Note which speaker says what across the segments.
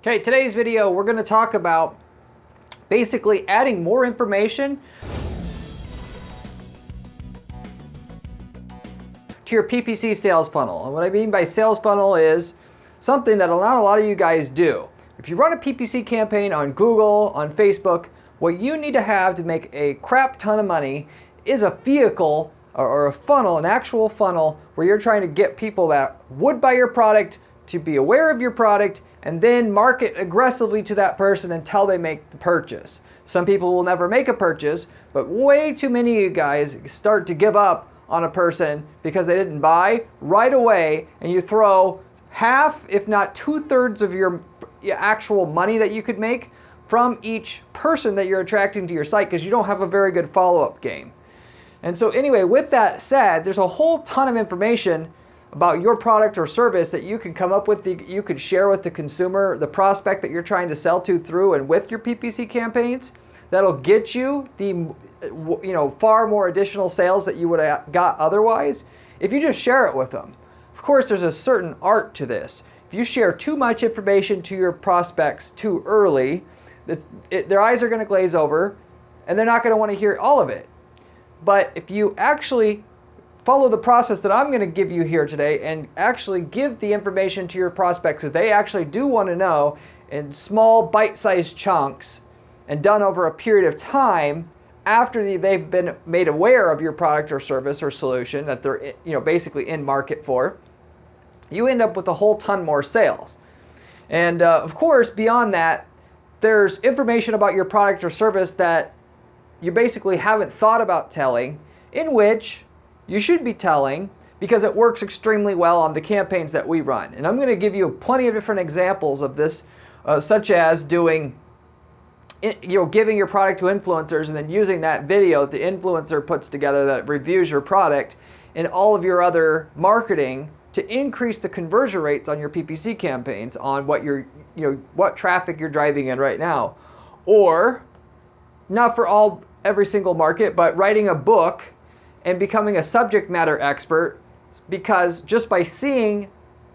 Speaker 1: Okay, today's video we're going to talk about basically adding more information to your PPC sales funnel. And what I mean by sales funnel is something that not a lot of you guys do. If you run a PPC campaign on Google, on Facebook, what you need to have to make a crap ton of money is a vehicle or a funnel, an actual funnel where you're trying to get people that would buy your product to be aware of your product and then market aggressively to that person until they make the purchase. Some people will never make a purchase, but way too many of you guys start to give up on a person because they didn't buy right away, and you throw half, if not 2/3 of your actual money that you could make from each person that you're attracting to your site because you don't have a very good follow-up game. And so anyway, with that said, there's a whole ton of information about your product or service that you can come up with, you could share with the consumer, the prospect that you're trying to sell to through and with your PPC campaigns that'll get you the far more additional sales that you would have got otherwise if you just share it with them. Of course, there's a certain art to this. If you share too much information to your prospects too early, their eyes are going to glaze over and they're not going to want to hear all of it. But if you actually follow the process that I'm going to give you here today and actually give the information to your prospects that they actually do want to know in small bite-sized chunks and done over a period of time after they've been made aware of your product or service or solution that they're basically in market for, you end up with a whole ton more sales. And of course, beyond that, there's information about your product or service that you basically haven't thought about telling, in which you should be telling because it works extremely well on the campaigns that we run. And I'm going to give you plenty of different examples of this, such as giving your product to influencers and then using that video that the influencer puts together that reviews your product and all of your other marketing to increase the conversion rates on your PPC campaigns on what what traffic you're driving in right now. Or not for every single market, but writing a book and becoming a subject matter expert, because just by seeing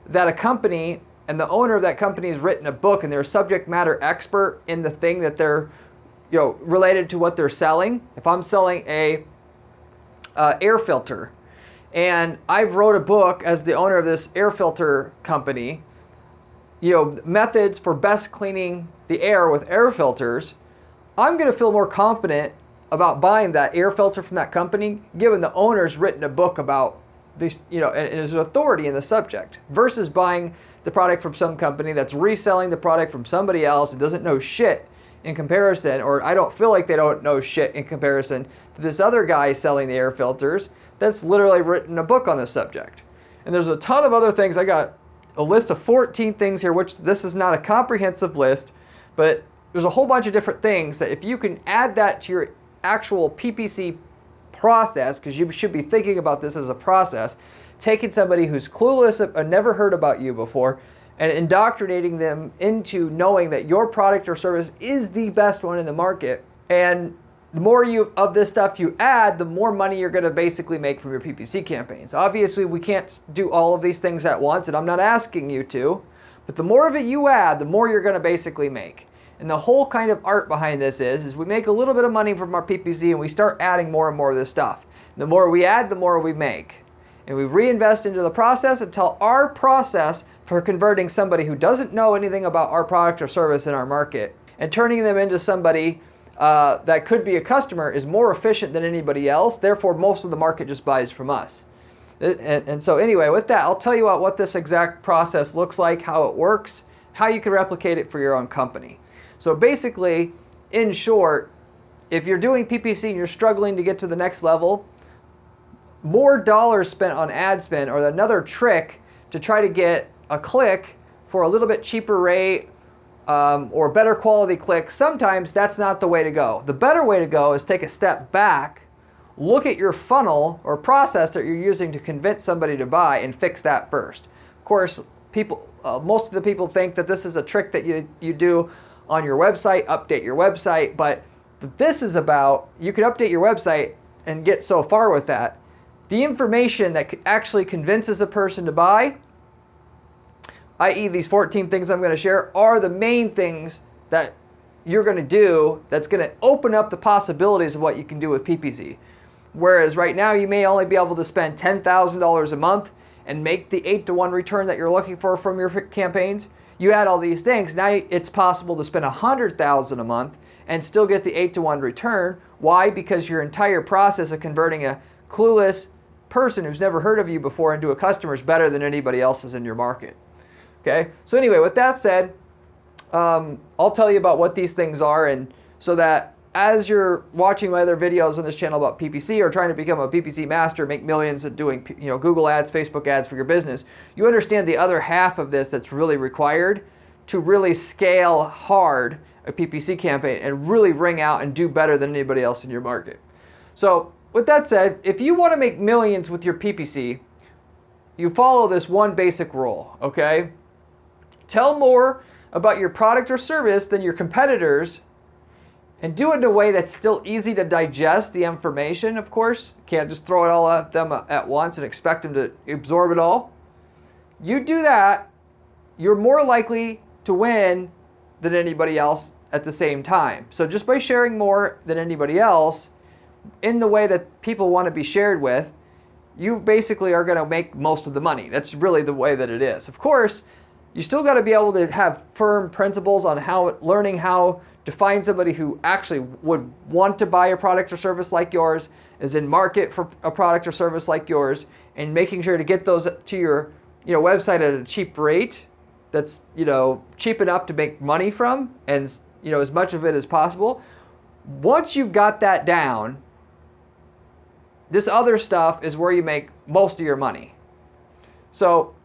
Speaker 1: that a company and the owner of that company has written a book and they're a subject matter expert in the thing that they're related to what they're selling. If I'm selling a air filter and I've wrote a book as the owner of this air filter company, methods for best cleaning the air with air filters, I'm going to feel more confident about buying that air filter from that company, given the owner's written a book about this, and is an authority in the subject, versus buying the product from some company that's reselling the product from somebody else and doesn't know shit in comparison, or I don't feel like they don't know shit in comparison to this other guy selling the air filters that's literally written a book on this subject. And there's a ton of other things. I got a list of 14 things here, which this is not a comprehensive list, but there's a whole bunch of different things that if you can add that to your actual PPC process, because you should be thinking about this as a process, taking somebody who's clueless and never heard about you before and indoctrinating them into knowing that your product or service is the best one in the market. And the more of this stuff you add, the more money you're going to basically make from your PPC campaigns. Obviously, we can't do all of these things at once, and I'm not asking you to, but the more of it you add, the more you're going to basically make. And the whole kind of art behind this is we make a little bit of money from our PPC and we start adding more and more of this stuff. The more we add, the more we make. And we reinvest into the process until our process for converting somebody who doesn't know anything about our product or service in our market and turning them into somebody that could be a customer is more efficient than anybody else. Therefore, most of the market just buys from us. And so anyway, with that, I'll tell you what this exact process looks like, how it works, how you can replicate it for your own company. So basically, in short, if you're doing PPC and you're struggling to get to the next level, more dollars spent on ad spend or another trick to try to get a click for a little bit cheaper rate or better quality click, sometimes that's not the way to go. The better way to go is take a step back, look at your funnel or process that you're using to convince somebody to buy and fix that first. Of course, most of the people think that this is a trick that you do on your website, update your website, but this is about, you can update your website and get so far with that. The information that actually convinces a person to buy i.e. these 14 things I'm going to share, are the main things that you're going to do that's going to open up the possibilities of what you can do with PPC. Whereas right now you may only be able to spend $10,000 a month and make the 8-to-1 return that you're looking for from your campaigns. You add all these things, now it's possible to spend $100,000 a month and still get the 8-to-1 return. Why? Because your entire process of converting a clueless person who's never heard of you before into a customer is better than anybody else's in your market. Okay, so anyway, with that said, I'll tell you about what these things are, and so that as you're watching my other videos on this channel about PPC or trying to become a PPC master, make millions at doing Google ads, Facebook ads for your business, you understand the other half of this that's really required to really scale hard a PPC campaign and really ring out and do better than anybody else in your market. So with that said, if you want to make millions with your PPC, you follow this one basic rule, okay? Tell more about your product or service than your competitors, and do it in a way that's still easy to digest the information, of course. You can't just throw it all at them at once and expect them to absorb it all. You do that, you're more likely to win than anybody else at the same time. So just by sharing more than anybody else in the way that people want to be shared with, you basically are going to make most of the money. That's really the way that it is. Of course, you still got to be able to have firm principles on learning how to find somebody who actually would want to buy a product or service like yours, is in market for a product or service like yours, and making sure to get those to your website at a cheap rate that's cheap enough to make money from, and as much of it as possible. Once you've got that down, this other stuff is where you make most of your money. So,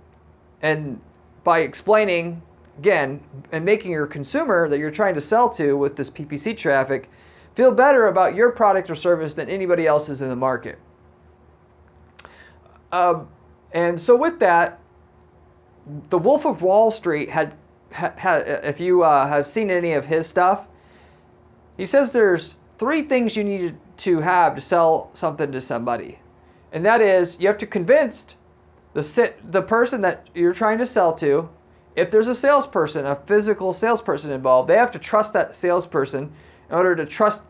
Speaker 1: and by explaining, again, and making your consumer that you're trying to sell to with this PPC traffic feel better about your product or service than anybody else's in the market. And so with that, the Wolf of Wall Street had if you have seen any of his stuff, he says there's 3 things you need to have to sell something to somebody. And that is, you have to convince the person that you're trying to sell to. If there's a salesperson, a physical salesperson involved, they have to trust that salesperson in order to trust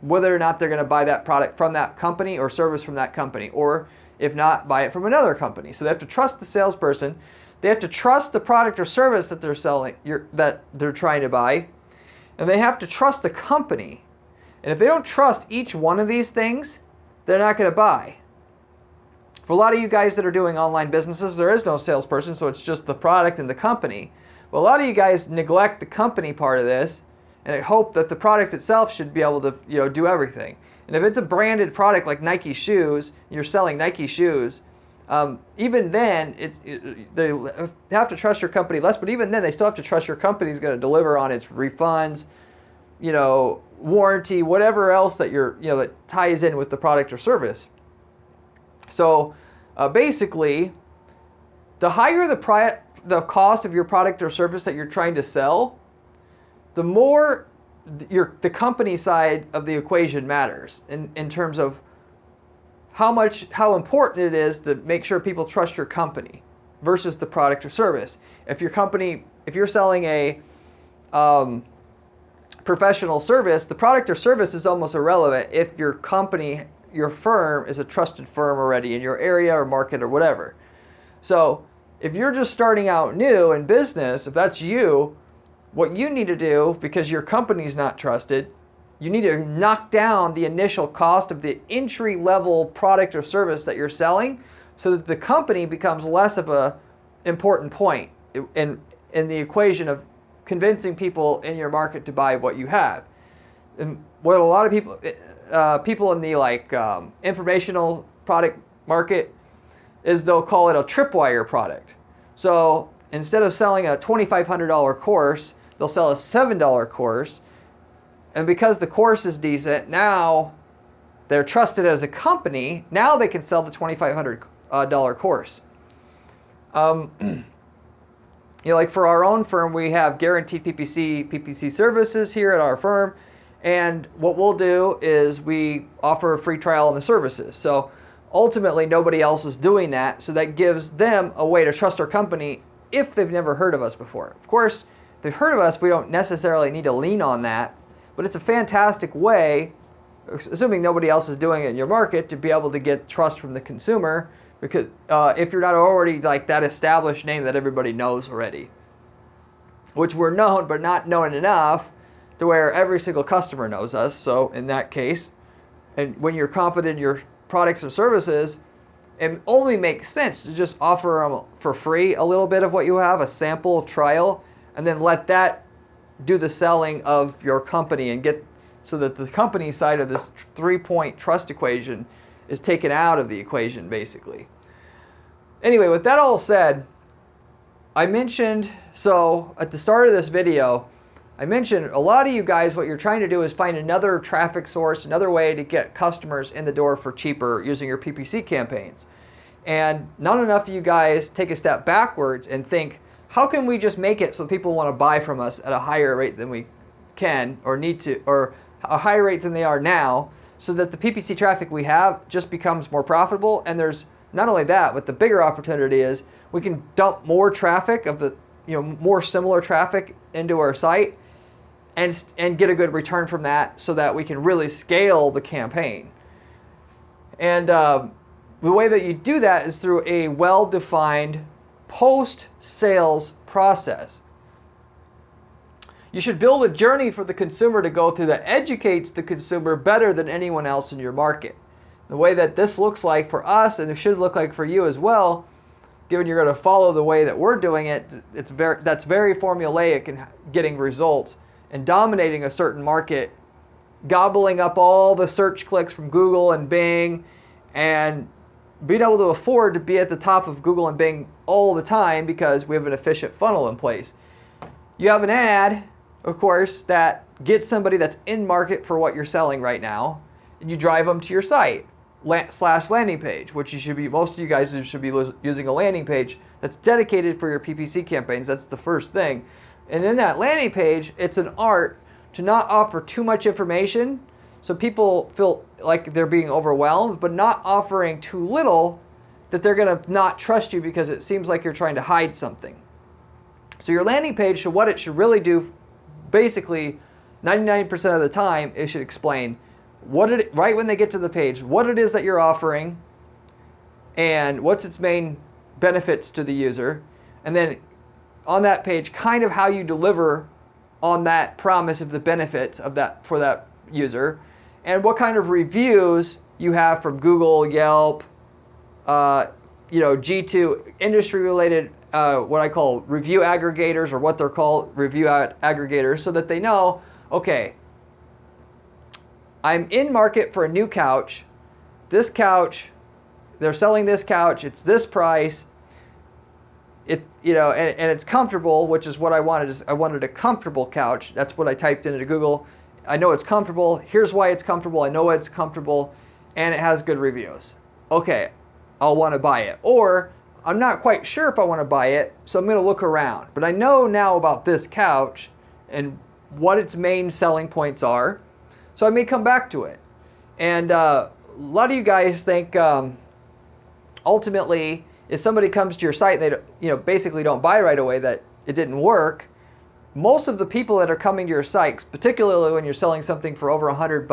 Speaker 1: whether or not they're going to buy that product from that company or service from that company, or if not, buy it from another company. So they have to trust the salesperson. They have to trust the product or service that they're selling, that they're trying to buy, and they have to trust the company. And if they don't trust each one of these things, they're not going to buy. For a lot of you guys that are doing online businesses, there is no salesperson, so it's just the product and the company. But a lot of you guys neglect the company part of this and hope that the product itself should be able to do everything. And if it's a branded product like Nike shoes, you're selling Nike shoes, even then they have to trust your company less, but even then they still have to trust your company is going to deliver on its refunds, warranty, whatever else that that ties in with the product or service. So basically, the higher the cost of your product or service that you're trying to sell, the more the company side of the equation matters in terms of how important it is to make sure people trust your company versus the product or service. If you're selling a professional service, the product or service is almost irrelevant if your company, your firm, is a trusted firm already in your area or market or whatever. So if you're just starting out new in business, if that's you, what you need to do, because your company's not trusted, you need to knock down the initial cost of the entry-level product or service that you're selling so that the company becomes less of a important point in the equation of convincing people in your market to buy what you have. And what a lot of people in the informational product market is, they'll call it a tripwire product. So instead of selling a $2,500 course, they'll sell a $7 course. And because the course is decent, now they're trusted as a company. Now they can sell the $2,500 course. Like for our own firm, we have guaranteed PPC services here at our firm. And what we'll do is we offer a free trial on the services. So ultimately, nobody else is doing that. So that gives them a way to trust our company if they've never heard of us before. Of course, if they've heard of us, we don't necessarily need to lean on that, but it's a fantastic way, assuming nobody else is doing it in your market, to be able to get trust from the consumer, because if you're not already like that established name that everybody knows already, which we're known but not known enough to where every single customer knows us. So in that case, and when you're confident in your products or services, it only makes sense to just offer them for free a little bit of what you have, a sample trial, and then let that do the selling of your company and get so that the company side of this 3-point trust equation is taken out of the equation, basically. Anyway, with that all said, I mentioned, so at the start of this video, I mentioned a lot of you guys, what you're trying to do is find another traffic source, another way to get customers in the door for cheaper using your PPC campaigns. And not enough of you guys take a step backwards and think, how can we just make it so people want to buy from us at a higher rate than we can or need to, or a higher rate than they are now, so that the PPC traffic we have just becomes more profitable. And there's not only that, but the bigger opportunity is we can dump more traffic of the, more similar traffic into our site and get a good return from that, so that we can really scale the campaign. And the way that you do that is through a well-defined post-sales process. You should build a journey for the consumer to go through that educates the consumer better than anyone else in your market. The way that this looks like for us, and it should look like for you as well, given you're going to follow the way that we're doing it, that's very formulaic in getting results and dominating a certain market, gobbling up all the search clicks from Google and Bing, and being able to afford to be at the top of Google and Bing all the time because we have an efficient funnel in place. You have an ad, of course, that gets somebody that's in market for what you're selling right now, and you drive them to your site / landing page, which you should be, most of you guys should be using a landing page that's dedicated for your PPC campaigns. That's the first thing. And in that landing page, it's an art to not offer too much information so people feel like they're being overwhelmed, but not offering too little that they're going to not trust you because it seems like you're trying to hide something. So your landing page, what it should really do, basically 99% of the time, it should explain right when they get to the page, what it is that you're offering and what's its main benefits to the user. And then on that page, kind of how you deliver on that promise of the benefits of that for that user, and what kind of reviews you have from Google, Yelp, G2, industry-related, what I call review aggregators, or what they're called, review aggregators, so that they know, okay, I'm in market for a new couch. This couch, they're selling this couch. It's this price. And it's comfortable, which is what I wanted. I wanted a comfortable couch. That's what I typed into Google. I know it's comfortable. Here's why it's comfortable. I know it's comfortable, and it has good reviews. Okay, I'll want to buy it. Or I'm not quite sure if I want to buy it, so I'm going to look around. But I know now about this couch and what its main selling points are, so I may come back to it. And a lot of you guys think ultimately, if somebody comes to your site and they basically don't buy right away, that it didn't work. Most of the people that are coming to your sites, particularly when you're selling something for over $100,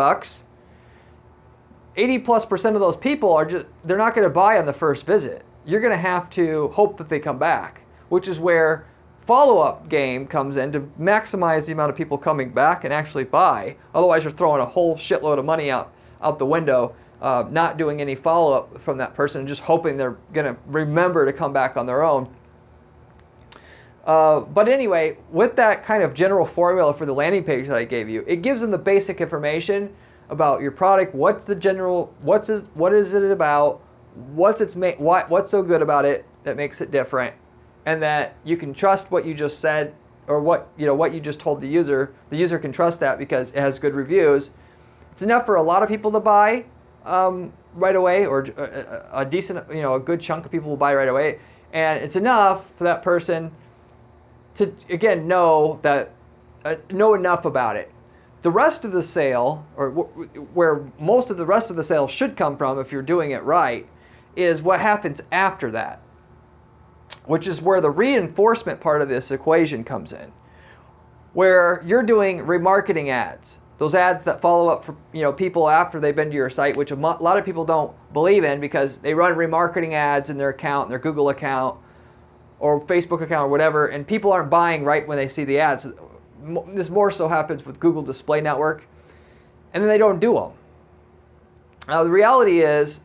Speaker 1: 80+% of those people they're not going to buy on the first visit. You're going to have to hope that they come back, which is where follow-up game comes in to maximize the amount of people coming back and actually buy. Otherwise, you're throwing a whole shitload of money out the window, not doing any follow-up from that person, and just hoping they're going to remember to come back on their own. But anyway, with that kind of general formula for the landing page that I gave you, it gives them the basic information about your product. What is it about? What's so good about it that makes it different, and that you can trust what you just said, or what you just told the user. The user can trust that because it has good reviews. It's enough for a lot of people to buy right away, or a decent, a good chunk of people will buy right away, and it's enough for that person to again know enough about it. The rest of the sale, or where most of the rest of the sale should come from if you're doing it right, is what happens after that. which is where the reinforcement part of this equation comes in, where you're doing remarketing ads. Those ads that follow up for people after they've been to your site, which a lot of people don't believe in because they run remarketing ads in their account, their Google account, or Facebook account, or whatever, and people aren't buying right when they see the ads. This more so happens with Google Display Network, and then they don't do them. Now the reality is,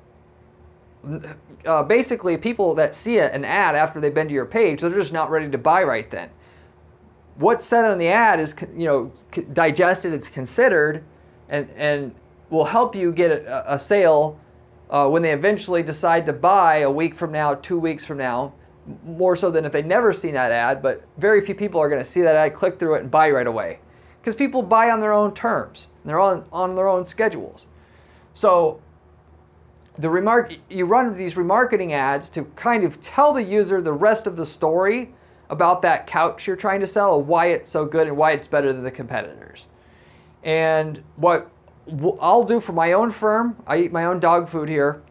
Speaker 1: basically people that see an ad after they've been to your page, they're just not ready to buy right then. What's said on the ad is digested, it's considered, and will help you get a sale when they eventually decide to buy a week from now, 2 weeks from now, more so than if they've never seen that ad. But very few people are going to see that ad, click through it, and buy right away, because people buy on their own terms. They're on their own schedules. So you run these remarketing ads to kind of tell the user the rest of the story about that couch you're trying to sell, why it's so good and why it's better than the competitors. And what I'll do for my own firm, I eat my own dog food here,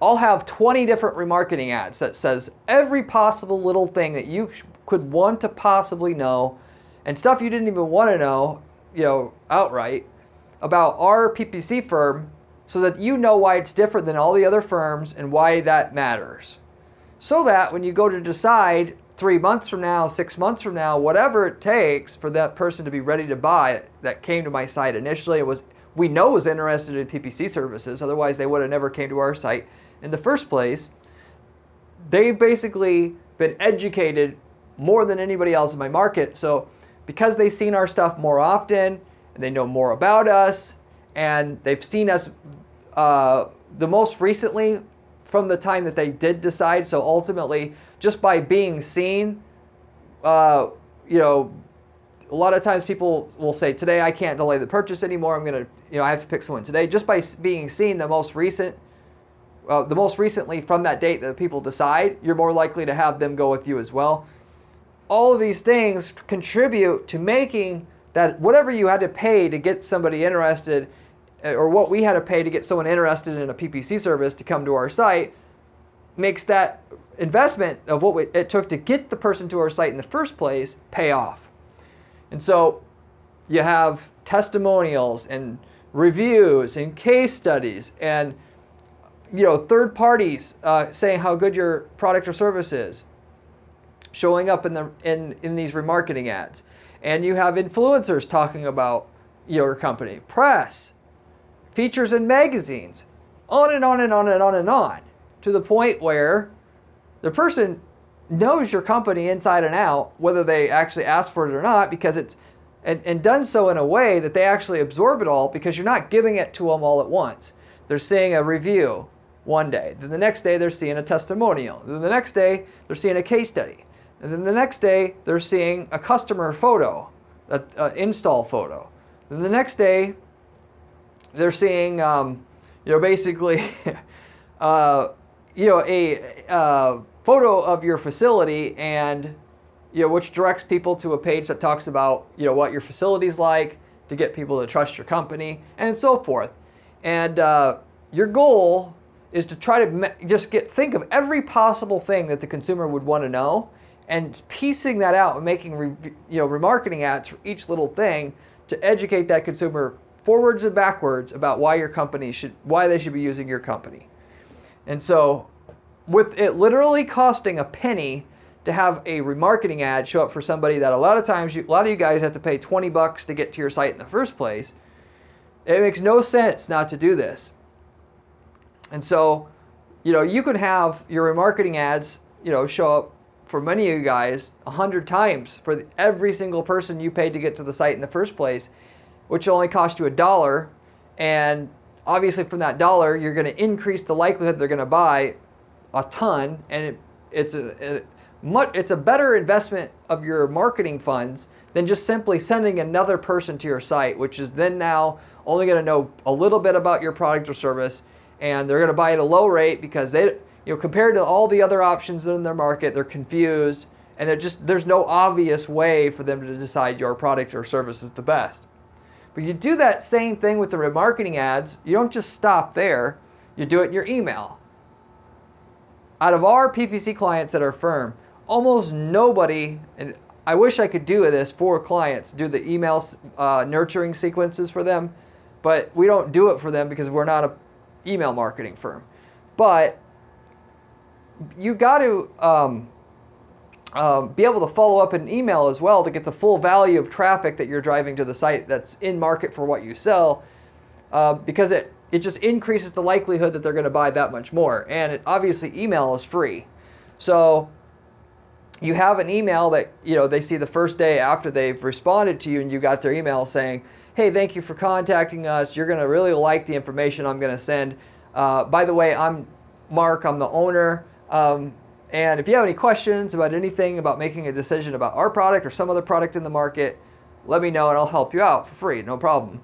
Speaker 1: I'll have 20 different remarketing ads that says every possible little thing that you could want to possibly know, and stuff you didn't even want to know, outright, about our PPC firm, so that you know why it's different than all the other firms and why that matters. So that when you go to decide 3 months from now, 6 months from now, whatever it takes for that person to be ready to buy that came to my site initially, was interested in PPC services, otherwise they would have never came to our site in the first place. They've basically been educated more than anybody else in my market. So because they've seen our stuff more often, and they know more about us, and they've seen us the most recently from the time that they did decide. So ultimately, just by being seen, a lot of times people will say, today I can't delay the purchase anymore. I'm going to, I have to pick someone today. Just by being seen the most recently from that date that people decide, you're more likely to have them go with you as well. All of these things contribute to making that whatever you had to pay to get somebody interested, or what we had to pay to get someone interested in a PPC service to come to our site, makes that investment of what it took to get the person to our site in the first place pay off. And so you have testimonials and reviews and case studies and third parties saying how good your product or service is, showing up in these remarketing ads. And you have influencers talking about your company, press, features in magazines, on and on and on and on and on, to the point where the person knows your company inside and out, whether they actually ask for it or not, because it's and done so in a way that they actually absorb it all, because you're not giving it to them all at once. They're seeing a review one day, then the next day they're seeing a testimonial, then the next day they're seeing a case study, and then the next day they're seeing a customer photo, an install photo. Then the next day they're seeing, basically, a photo of your facility, and which directs people to a page that talks about what your facility's like, to get people to trust your company, and so forth. And your goal is to try to think of every possible thing that the consumer would want to know, and piecing that out and making remarketing ads for each little thing to educate that consumer forwards and backwards about why they should be using your company. And so, with it literally costing a penny to have a remarketing ad show up for somebody that a lot of you guys have to pay $20 to get to your site in the first place, it makes no sense not to do this. And so, you could have your remarketing ads, show up for many of you guys 100 times for every single person you paid to get to the site in the first place, which only cost you $1. And obviously from that $1, you're going to increase the likelihood they're going to buy a ton. And it's a better investment of your marketing funds than just simply sending another person to your site, which is then now only going to know a little bit about your product or service, and they're going to buy at a low rate because they, compared to all the other options in their market, they're confused, and there's no obvious way for them to decide your product or service is the best. But you do that same thing with the remarketing ads. You don't just stop there. You do it in your email. out of our PPC clients that are firm, almost nobody, and I wish I could do this for clients, do the email nurturing sequences for them, but we don't do it for them because we're not an email marketing firm. But you got to be able to follow up an email as well to get the full value of traffic that you're driving to the site that's in market for what you sell, because it just increases the likelihood that they're going to buy that much more. And obviously email is free. So you have an email that they see the first day after they've responded to you, and you got their email saying, hey, thank you for contacting us. You're going to really like the information I'm going to send. By the way, I'm Mark. I'm the owner. And if you have any questions about anything about making a decision about our product or some other product in the market, let me know and I'll help you out for free, no problem.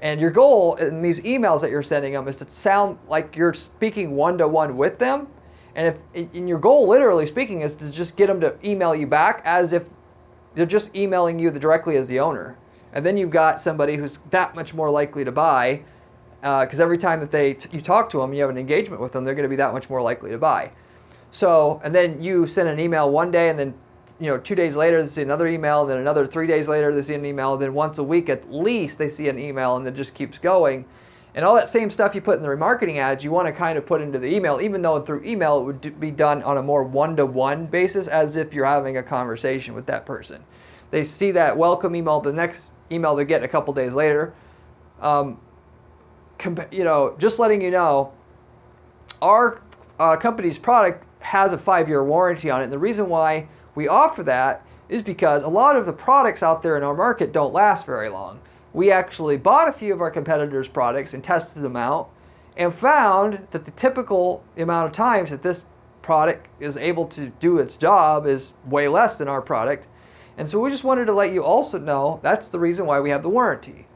Speaker 1: And your goal in these emails that you're sending them is to sound like you're speaking one-to-one with them. And your goal, literally speaking, is to just get them to email you back as if they're just emailing you directly as the owner. And then you've got somebody who's that much more likely to buy, because every time that you talk to them, you have an engagement with them, they're going to be that much more likely to buy. So, and then you send an email one day, and then 2 days later they see another email, then another 3 days later they see an email, then once a week at least they see an email, and it just keeps going. And all that same stuff you put in the remarketing ads, you want to kind of put into the email, even though through email it would be done on a more one-to-one basis, as if you're having a conversation with that person. They see that welcome email, the next email they get a couple days later. Just letting you know, our company's product has a 5-year warranty on it. And the reason why we offer that is because a lot of the products out there in our market don't last very long. We actually bought a few of our competitors' products and tested them out and found that the typical amount of times that this product is able to do its job is way less than our product. And so we just wanted to let you also know that's the reason why we have the warranty.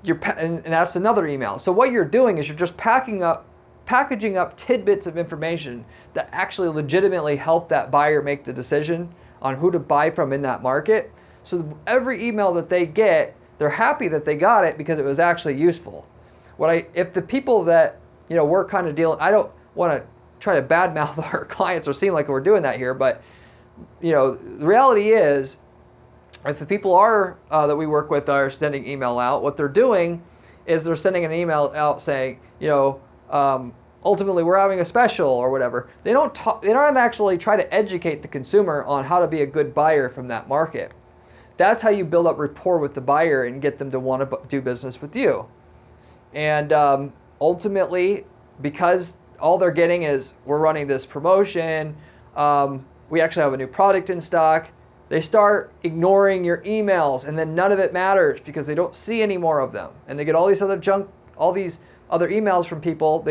Speaker 1: And that's another email. So what you're doing is you're just packaging up tidbits of information that actually legitimately help that buyer make the decision on who to buy from in that market. So every email that they get, they're happy that they got it because it was actually useful. If the people that we're kind of dealing, I don't want to try to badmouth our clients or seem like we're doing that here, but the reality is, if the people that we work with are sending email out, what they're doing is they're sending an email out saying, ultimately we're having a special or whatever. They don't actually try to educate the consumer on how to be a good buyer from that market. That's how you build up rapport with the buyer and get them to want to do business with you. And ultimately, because all they're getting is we're running this promotion, we actually have a new product in stock, they start ignoring your emails, and then none of it matters because they don't see any more of them. And they get all these other emails from people.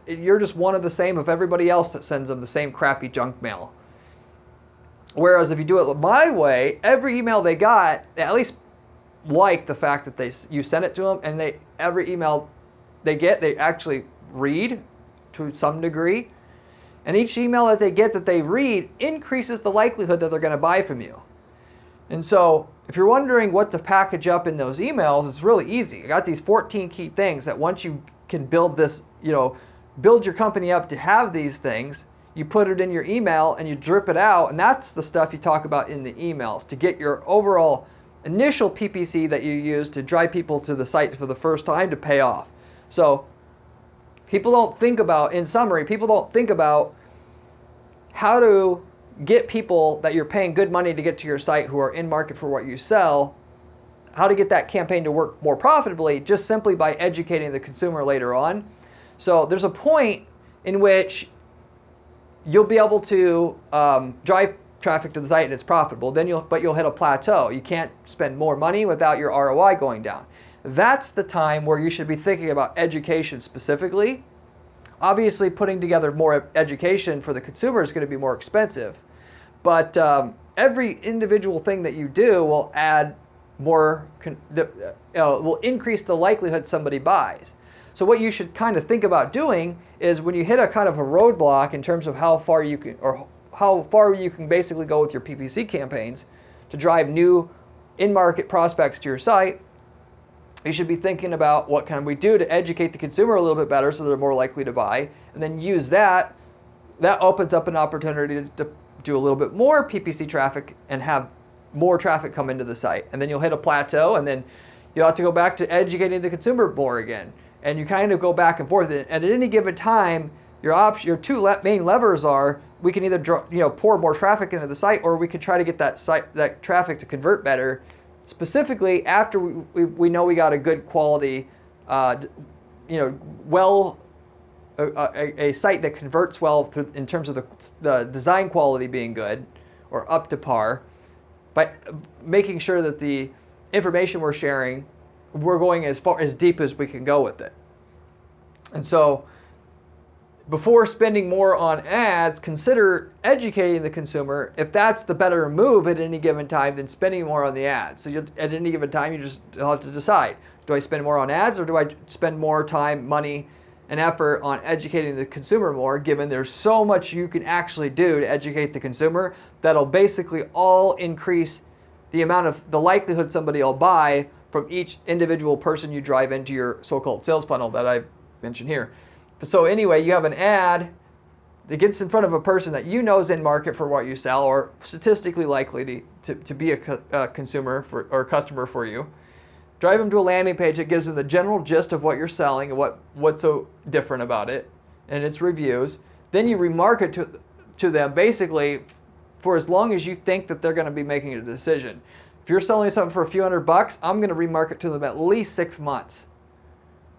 Speaker 1: You're just one of the same of everybody else that sends them the same crappy junk mail. Whereas if you do it my way, every email they got, they at least like the fact that you sent it to them, and every email they get, they actually read to some degree. And each email that they get that they read increases the likelihood that they're going to buy from you. And so if you're wondering what to package up in those emails, it's really easy. I got these 14 key things that once you can build your company up to have these things, you put it in your email and you drip it out, and that's the stuff you talk about in the emails to get your overall initial PPC that you use to drive people to the site for the first time to pay off. So people don't think about how to get people that you're paying good money to get to your site who are in market for what you sell, how to get that campaign to work more profitably just simply by educating the consumer later on. So there's a point in which you'll be able to drive traffic to the site and it's profitable. But you'll hit a plateau. You can't spend more money without your ROI going down. That's the time where you should be thinking about education specifically. Obviously, putting together more education for the consumer is going to be more expensive. But every individual thing that you do will add more, will increase the likelihood somebody buys. So what you should kind of think about doing is when you hit a kind of a roadblock in terms of how far you can basically go with your PPC campaigns to drive new in-market prospects to your site, you should be thinking about what can we do to educate the consumer a little bit better so they're more likely to buy, and then use that that opens up an opportunity to do a little bit more PPC traffic and have more traffic come into the site. And then you'll hit a plateau, and then you'll have to go back to educating the consumer more again. And you kind of go back and forth. And at any given time, your two main levers are, we can either pour more traffic into the site, or we could try to get that traffic to convert better, specifically after we know we got a good quality, a site that converts well in terms of the design quality being good or up to par, by making sure that the information we're sharing, we're going as deep as we can go with it. And so before spending more on ads, consider educating the consumer. If that's the better move at any given time than spending more on the ads. So at any given time, you just have to decide, do I spend more on ads, or do I spend more time, money, and effort on educating the consumer more, given there's so much you can actually do to educate the consumer that'll basically all increase the likelihood somebody will buy from each individual person you drive into your so-called sales funnel that I mentioned here. So anyway, you have an ad that gets in front of a person that you know is in market for what you sell, or statistically likely to be a consumer or customer for you. Drive them to a landing page that gives them the general gist of what you're selling and what's so different about it, and its reviews. Then you remarket to them basically for as long as you think that they're going to be making a decision. If you're selling something for a few $100, I'm going to remarket to them at least 6 months.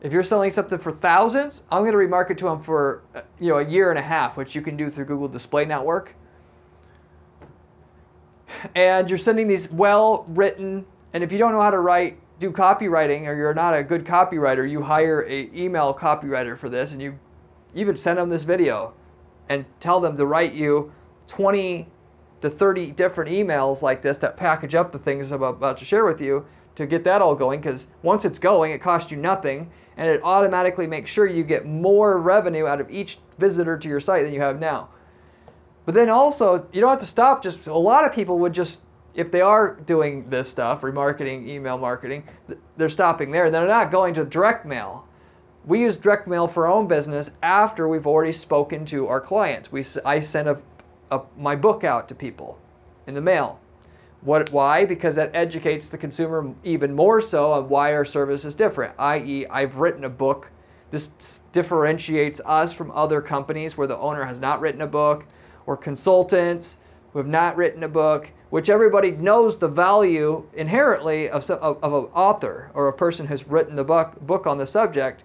Speaker 1: If you're selling something for thousands, I'm going to remarket to them for a year and a half, which you can do through Google Display Network. And you're sending these well-written, and if you don't know how to do copywriting, or you're not a good copywriter, you hire an email copywriter for this, and you even send them this video and tell them to write you 20 to 30 different emails like this that package up the things I'm about to share with you to get that all going, because once it's going, it costs you nothing, and it automatically makes sure you get more revenue out of each visitor to your site than you have now. But then also, you don't have to stop. Just a lot of people would just, if they are doing this stuff, remarketing, email marketing, they're stopping there. They're not going to direct mail. We use direct mail for our own business after we've already spoken to our clients. I send my book out to people in the mail. Why? Because that educates the consumer even more so on why our service is different, i.e. I've written a book. This differentiates us from other companies where the owner has not written a book, or consultants who have not written a book, which everybody knows the value inherently of an author or a person who's written the book on the subject.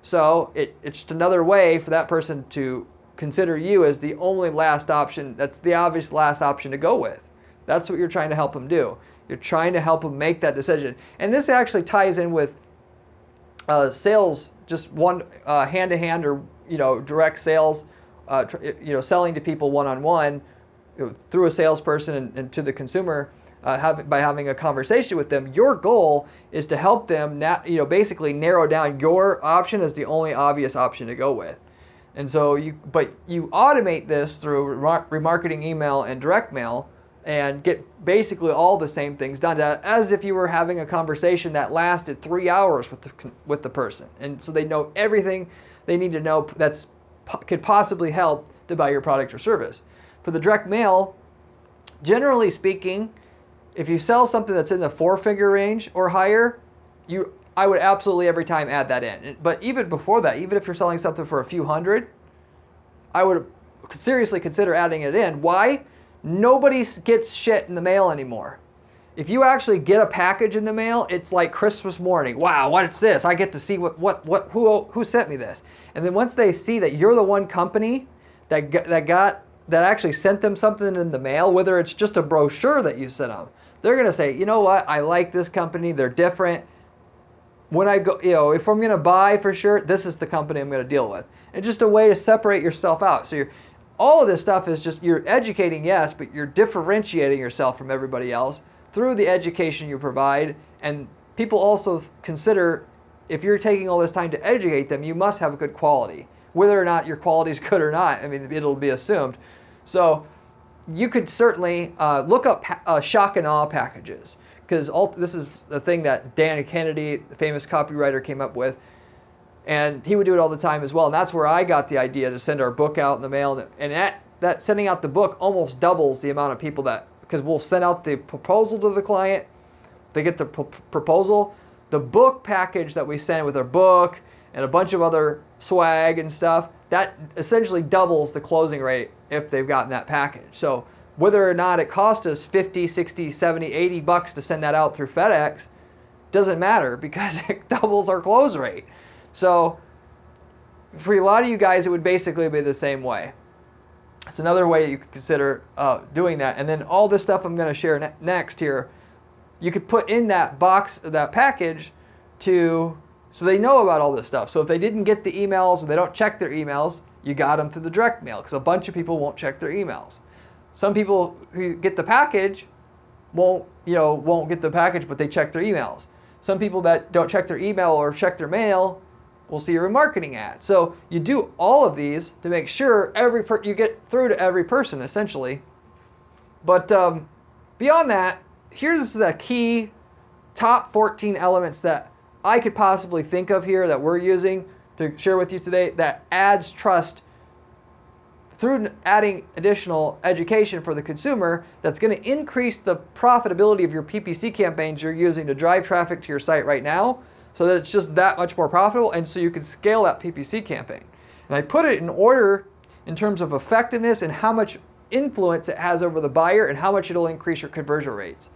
Speaker 1: So it's just another way for that person to consider you as the only last option. That's the obvious last option to go with. That's what you're trying to help them do. You're trying to help them make that decision. And this actually ties in with sales, just one hand-to-hand or direct sales, selling to people one-on-one through a salesperson and to the consumer by having a conversation with them. Your goal is to help them basically narrow down your option as the only obvious option to go with. And so you automate this through remarketing, email, and direct mail, and get basically all the same things done as if you were having a conversation that lasted 3 hours with the person. And so they know everything they need to know could possibly help to buy your product or service. For the direct mail, generally speaking, if you sell something that's in the 4-figure range or higher, I would absolutely every time add that in. But even before that, even if you're selling something for a few hundred, I would seriously consider adding it in. Why? Nobody gets shit in the mail anymore. If you actually get a package in the mail, it's like Christmas morning. Wow, what's this? I get to see who sent me this. And then once they see that you're the one company that actually sent them something in the mail, whether it's just a brochure that you sent them, they're going to say, you know what? I like this company. They're different. When I go, if I'm going to buy for sure, this is the company I'm going to deal with. And just a way to separate yourself out. So all of this stuff is just, you're educating, yes, but you're differentiating yourself from everybody else through the education you provide. And people also consider, if you're taking all this time to educate them, you must have a good quality. Whether or not your quality is good or not, I mean, it'll be assumed. So you could certainly look up shock and awe packages, because this is the thing that Dan Kennedy, the famous copywriter, came up with. And he would do it all the time as well. And that's where I got the idea to send our book out in the mail. And that sending out the book almost doubles the amount of people because we'll send out the proposal to the client. They get the proposal. The book package that we send with our book and a bunch of other swag and stuff, that essentially doubles the closing rate if they've gotten that package. So whether or not it cost us 50, 60, 70, 80 bucks to send that out through FedEx doesn't matter because it doubles our close rate. So for a lot of you guys, it would basically be the same way. It's another way you could consider doing that. And then all this stuff I'm going to share next here, you could put in that box, that package, so they know about all this stuff. So if they didn't get the emails or they don't check their emails, you got them through the direct mail because a bunch of people won't check their emails. Some people who get the package won't get the package, but they check their emails. Some people that don't check their email or check their mail will see a remarketing ad. So you do all of these to make sure you get through to every person, essentially. But beyond that, here's the key top 14 elements that I could possibly think of here that we're using to share with you today that adds trust through adding additional education for the consumer that's going to increase the profitability of your PPC campaigns you're using to drive traffic to your site right now, so that it's just that much more profitable, and so you can scale that PPC campaign. And I put it in order in terms of effectiveness and how much influence it has over the buyer and how much it'll increase your conversion rates.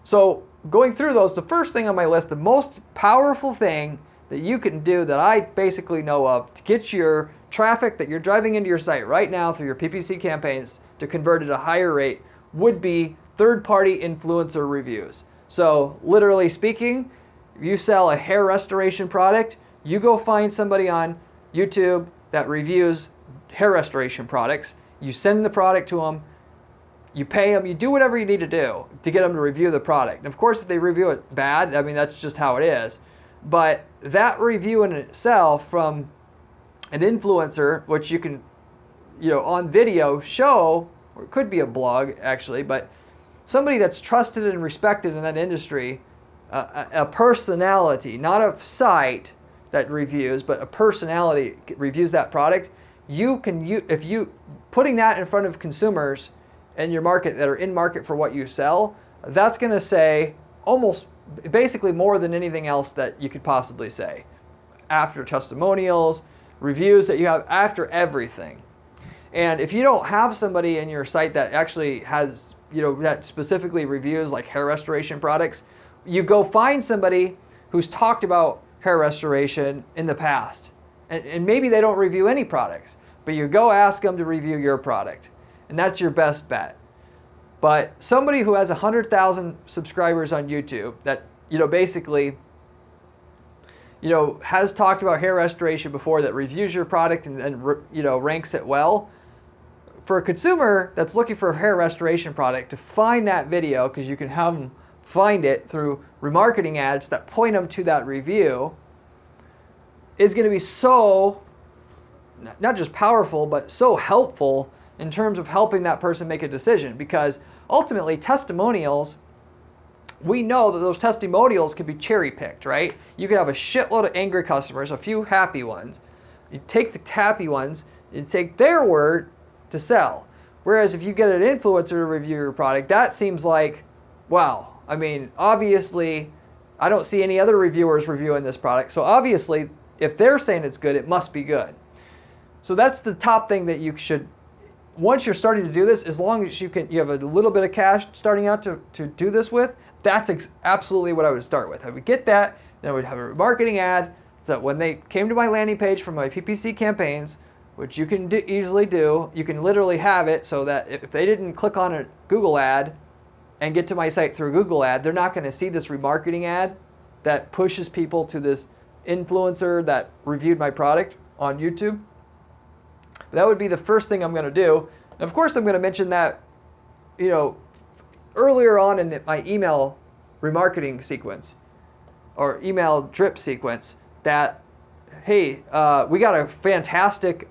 Speaker 1: So going through those, the first thing on my list, the most powerful thing that you can do that I basically know of to get your traffic that you're driving into your site right now through your PPC campaigns to convert at a higher rate would be third-party influencer reviews. So literally speaking, if you sell a hair restoration product, you go find somebody on YouTube that reviews hair restoration products, you send the product to them, you pay them, you do whatever you need to do to get them to review the product. And of course, if they review it bad, I mean, that's just how it is. But that review in itself from an influencer, which you can, on video show, or it could be a blog actually, but somebody that's trusted and respected in that industry, a personality, not a site that reviews, but a personality reviews that product, if you putting that in front of consumers in your market that are in market for what you sell, that's going to say almost basically more than anything else that you could possibly say. After testimonials, reviews that you have, after everything. And if you don't have somebody in your site that actually has, that specifically reviews like hair restoration products, you go find somebody who's talked about hair restoration in the past. And maybe they don't review any products, but you go ask them to review your product. And that's your best bet. But somebody who has 100,000 subscribers on YouTube that, basically, has talked about hair restoration before, that reviews your product and ranks it well. For a consumer that's looking for a hair restoration product, to find that video, because you can have them find it through remarketing ads that point them to that review, is going to be so, not just powerful, but so helpful in terms of helping that person make a decision. Because ultimately, testimonials, we know that those testimonials can be cherry picked, right? You could have a shitload of angry customers, a few happy ones. You take the happy ones and take their word to sell. Whereas if you get an influencer to review your product, that seems like, wow. I mean, obviously, I don't see any other reviewers reviewing this product. So obviously, if they're saying it's good, it must be good. So that's the top thing that you should, once you're starting to do this, as long as you have a little bit of cash starting out to do this with, that's absolutely what I would start with. I would get that, then I would have a marketing ad so that when they came to my landing page for my PPC campaigns, which you can easily do, you can literally have it so that if they didn't click on a Google ad and get to my site through a Google ad, they're not going to see this remarketing ad that pushes people to this influencer that reviewed my product on YouTube. That would be the first thing I'm going to do. And of course, I'm going to mention that, earlier on in my email remarketing sequence or email drip sequence that, hey, we got a fantastic,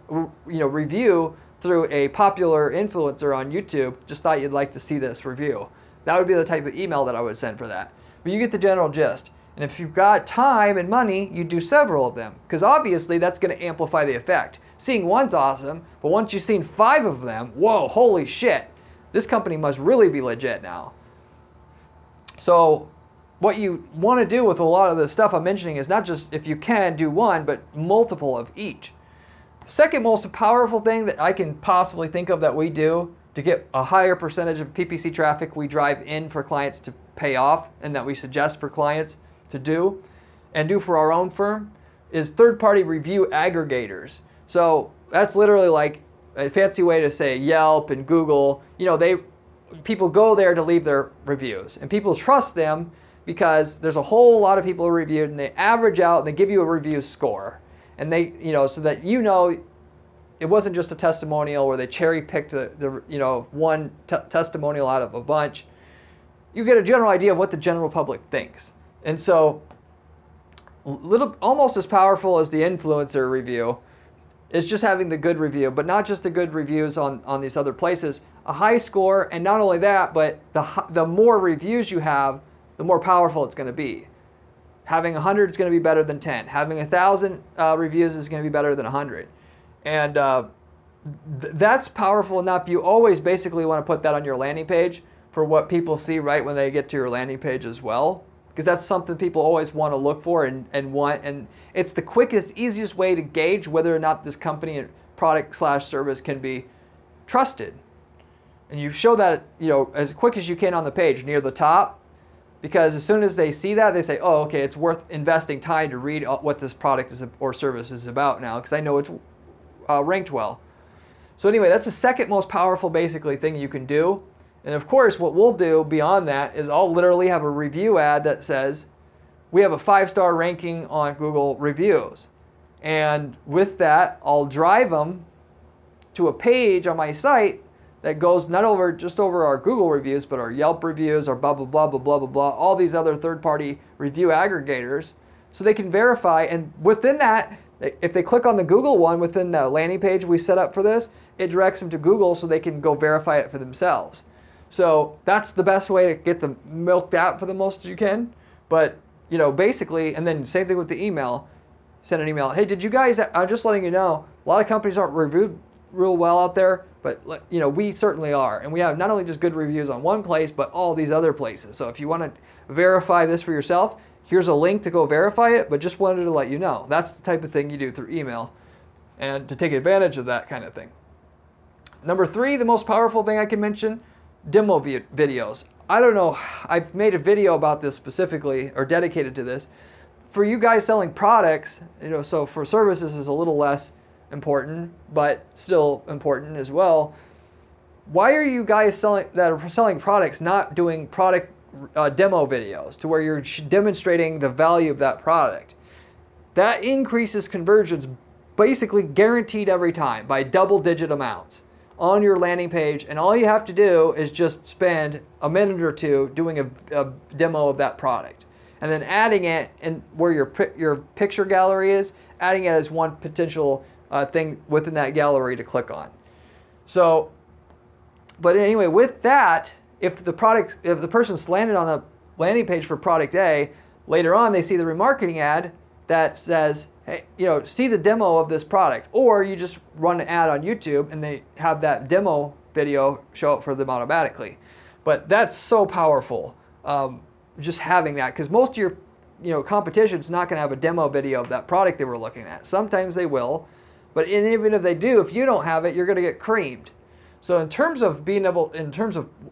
Speaker 1: review through a popular influencer on YouTube. Just thought you'd like to see this review. That would be the type of email that I would send for that. But you get the general gist. And if you've got time and money, you do several of them, because obviously that's going to amplify the effect. Seeing one's awesome, but once you've seen 5 of them, whoa, holy shit, this company must really be legit now. So what you want to do with a lot of the stuff I'm mentioning is not just, if you can, do one, but multiple of each. The second most powerful thing that I can possibly think of that we do to get a higher percentage of PPC traffic we drive in for clients to pay off, and that we suggest for clients to do and do for our own firm, is third-party review aggregators. So that's literally like a fancy way to say Yelp and Google. You know, people go there to leave their reviews, and people trust them because there's a whole lot of people who reviewed, and they average out and they give you a review score, and they, you know, so that you know it wasn't just a testimonial where they cherry picked the you know, one testimonial out of a bunch. You get a general idea of what the general public thinks. And so, almost as powerful as the influencer review is just having the good review, but not just the good reviews on these other places. A high score, and not only that, but the more reviews you have, the more powerful it's going to be. Having 100 is going to be better than 10. Having 1,000 reviews is going to be better than 100. And that's powerful enough. You always basically want to put that on your landing page for what people see right when they get to your landing page as well, because that's something people always want to look for and want, and it's the quickest, easiest way to gauge whether or not this company and product/service can be trusted. And you show that, you know, as quick as you can on the page near the top, because as soon as they see that, they say, oh, okay, it's worth investing time to read what this product is or service is about now, because I know it's ranked well. So anyway, that's the second most powerful basically thing you can do. And of course, what we'll do beyond that is I'll literally have a review ad that says, we have a 5-star ranking on Google reviews. And with that, I'll drive them to a page on my site that goes not just over our Google reviews, but our Yelp reviews, our blah, blah, blah, blah, blah, blah, blah, all these other third-party review aggregators, so they can verify. And within that, if they click on the Google one within the landing page we set up for this, it directs them to Google so they can go verify it for themselves. So that's the best way to get them milked out for the most you can. But, you know, basically, and then same thing with the email. Send an email. Hey, did you guys, I'm just letting you know, a lot of companies aren't reviewed real well out there, but, you know, we certainly are. And we have not only just good reviews on one place, but all these other places. So if you want to verify this for yourself, here's a link to go verify it, but just wanted to let you know. That's the type of thing you do through email, and to take advantage of that kind of thing. Number 3, the most powerful thing I can mention, demo videos. I don't know, I've made a video about this specifically, or dedicated to this. For you guys selling products, you know, so for services is a little less important, but still important as well. Why are you guys that are selling products not doing product demo videos to where you're demonstrating the value of that product? That increases conversions basically guaranteed every time by double-digit amounts on your landing page, and all you have to do is just spend a minute or two doing a demo of that product, and then adding it in where your picture gallery is, adding it as one potential thing within that gallery to click on. So, but anyway, with that, if the person's landed on the landing page for product A, later on they see the remarketing ad that says, hey, you know, see the demo of this product, or you just run an ad on YouTube and they have that demo video show up for them automatically. But that's so powerful, just having that, because most of your, you know, competition's not going to have a demo video of that product they were looking at. Sometimes they will, but even if they do, if you don't have it, you're going to get creamed. So in terms of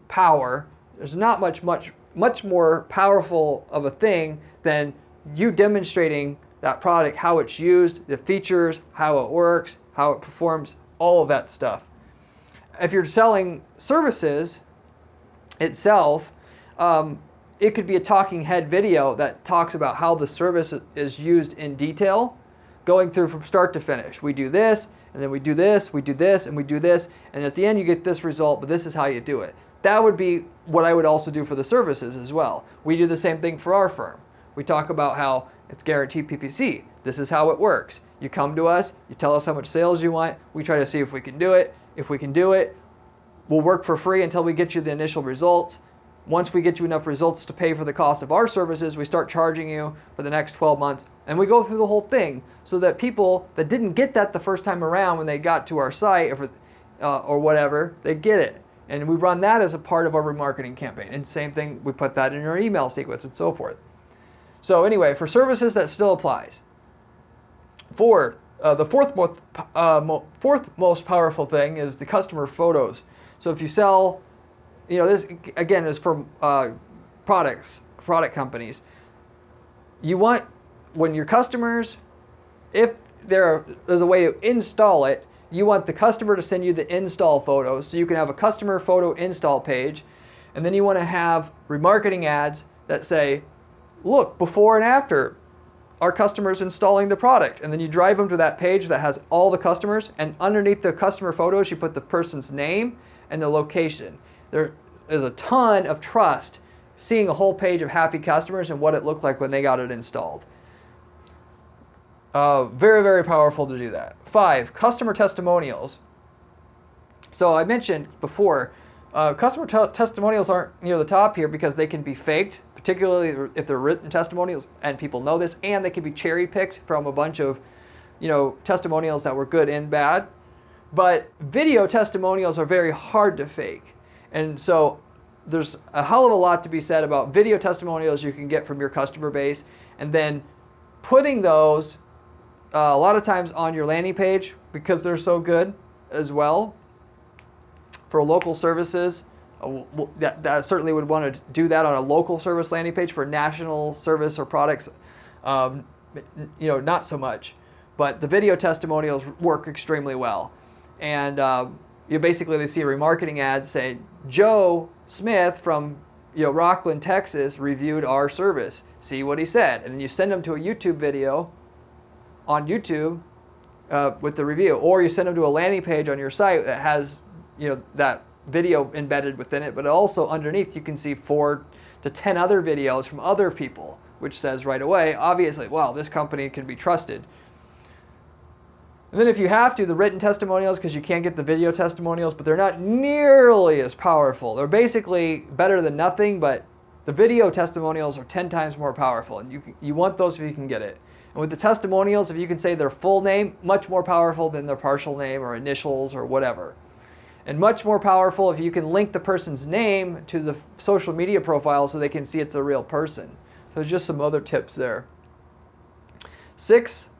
Speaker 1: power, there's not much more powerful of a thing than you demonstrating that product, how it's used, the features, how it works, how it performs, all of that stuff. If you're selling services itself, it could be a talking head video that talks about how the service is used in detail, going through from start to finish. We do this, and then we do this, we do this, and we do this, and at the end you get this result, but this is how you do it. That would be what I would also do for the services as well. We do the same thing for our firm. We talk about how it's guaranteed PPC. This is how it works. You come to us, you tell us how much sales you want, we try to see if we can do it. If we can do it, we'll work for free until we get you the initial results. once we get you enough results to pay for the cost of our services, we start charging you for the next 12 months. And we go through the whole thing so that people that didn't get that the first time around when they got to our site or whatever, they get it. And we run that as a part of our remarketing campaign. And same thing, we put that in our email sequence and so forth. So anyway, for services, that still applies. The fourth most powerful thing is the customer photos. So if you sell, this again is for product companies. You want, when your customers, if there's a way to install it, you want the customer to send you the install photos, so you can have a customer photo install page, and then you want to have remarketing ads that say, look, before and after our customers installing the product. And then you drive them to that page that has all the customers, and underneath the customer photos you put the person's name and the location. There is a ton of trust seeing a whole page of happy customers and what it looked like when they got it installed. Very, very powerful to do that. 5, customer testimonials. So I mentioned before, customer testimonials aren't near the top here because they can be faked, particularly if they're written testimonials, and people know this, and they can be cherry picked from a bunch of, testimonials that were good and bad. But video testimonials are very hard to fake. And so there's a hell of a lot to be said about video testimonials you can get from your customer base, and then putting those a lot of times on your landing page because they're so good as well. For local services, that certainly would want to do that on a local service landing page. For national service or products, not so much. But the video testimonials work extremely well. And basically they see a remarketing ad saying, Joe Smith from Rockland, Texas reviewed our service. See what he said. And then you send them to a YouTube video on YouTube with the review. Or you send them to a landing page on your site that has that video embedded within it, but also underneath you can see 4 to 10 other videos from other people, which says right away, obviously, wow, this company can be trusted. And then if you have to, the written testimonials, because you can't get the video testimonials, but they're not nearly as powerful. They're basically better than nothing, but the video testimonials are 10 times more powerful, and you want those if you can get it. And with the testimonials, if you can say their full name, much more powerful than their partial name or initials or whatever. And much more powerful if you can link the person's name to the social media profile so they can see it's a real person. So there's just some other tips there. The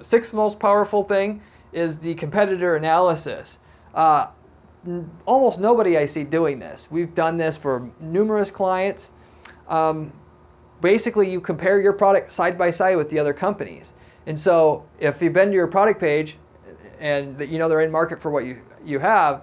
Speaker 1: sixth most powerful thing is the competitor analysis. Almost nobody I see doing this. We've done this for numerous clients. Basically, you compare your product side by side with the other companies. And so if you've been to your product page and they're in market for what you have,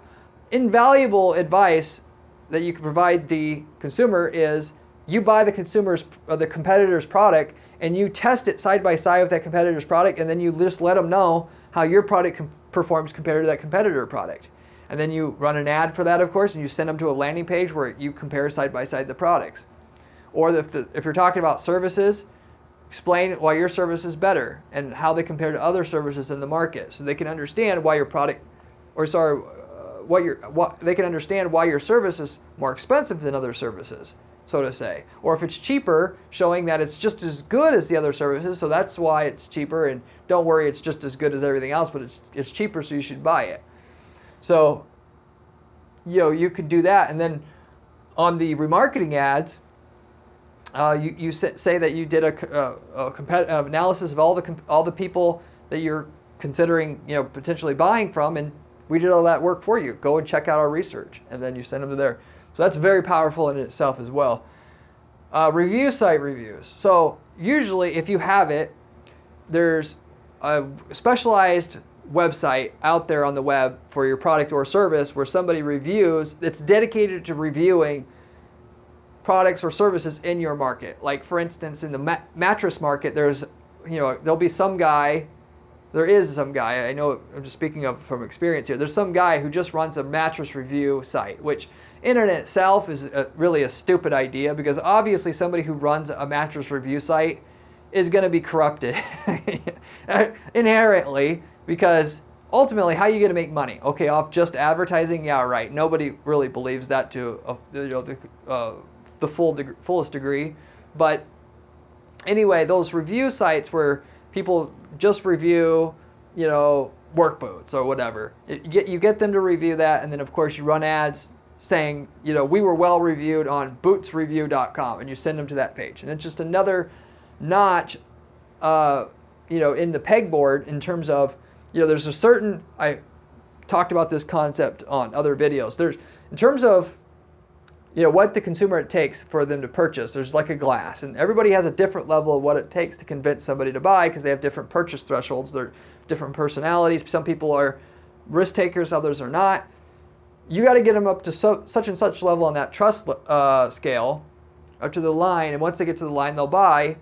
Speaker 1: invaluable advice that you can provide the consumer is you buy the competitor's product and you test it side by side with that competitor's product, and then you just let them know how your product performs compared to that competitor product. And then you run an ad for that, of course, and you send them to a landing page where you compare side by side the products. Or if you're talking about services, explain why your service is better and how they compare to other services in the market, so they can understand why they can understand why your service is more expensive than other services, so to say. Or if it's cheaper, showing that it's just as good as the other services, so that's why it's cheaper, and don't worry, it's just as good as everything else, but it's cheaper, so you should buy it. So, you could do that. And then on the remarketing ads, you say that you did a analysis of all the people that you're considering potentially buying from, and we did all that work for you. Go and check out our research, and then you send them to there. So that's very powerful in itself as well. Review site reviews. So usually if you have it, there's a specialized website out there on the web for your product or service where somebody reviews. It's dedicated to reviewing products or services in your market. Like for instance, in the mattress market, there'll be some guy. There is some guy, I know, I'm just speaking of from experience here, there's some guy who just runs a mattress review site, which in and itself is really a stupid idea, because obviously somebody who runs a mattress review site is going to be corrupted inherently, because ultimately, how are you going to make money? Okay, off just advertising? Yeah, right. Nobody really believes that to the fullest degree. But anyway, those review sites where people just review, work boots or whatever, you get them to review that, and then of course you run ads saying, we were well reviewed on bootsreview.com, and you send them to that page. And it's just another notch, in the pegboard in terms of, there's a certain, I talked about this concept on other videos. There's, in terms of, what the consumer it takes for them to purchase, there's like a glass, and everybody has a different level of what it takes to convince somebody to buy because they have different purchase thresholds. They're different personalities. Some people are risk takers, others are not. You got to get them up to such and such level on that trust scale, up to the line, and once they get to the line, they'll buy,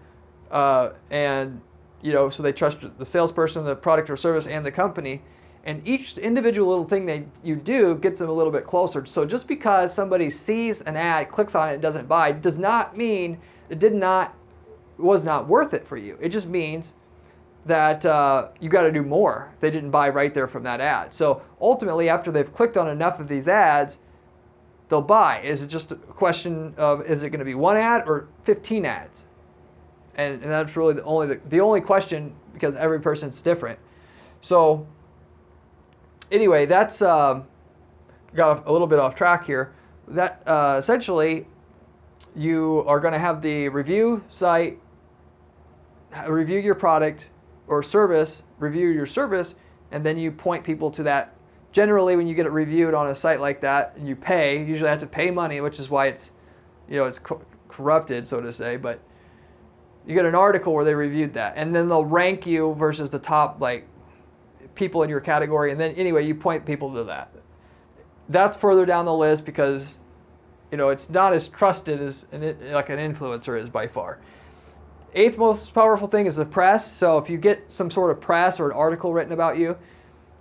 Speaker 1: and so they trust the salesperson, the product or service, and the company. And each individual little thing you do gets them a little bit closer. So just because somebody sees an ad, clicks on it, and doesn't buy, does not mean it was not worth it for you. It just means that you got to do more. They didn't buy right there from that ad. So ultimately, after they've clicked on enough of these ads, they'll buy. Is it just a question of, is it going to be one ad or 15 ads? And that's really the only question, because every person's different. So anyway, that's got a little bit off track here. That essentially, you are going to have the review site review your product or service, review your service, and then you point people to that. Generally, when you get it reviewed on a site like that and you pay, you usually have to pay money, which is why it's, it's corrupted, so to say, but you get an article where they reviewed that, and then they'll rank you versus the top people in your category, and then anyway, you point people to that. That's further down the list because it's not as trusted as like an influencer is by far. Eighth most powerful thing is the press. So if you get some sort of press or an article written about you,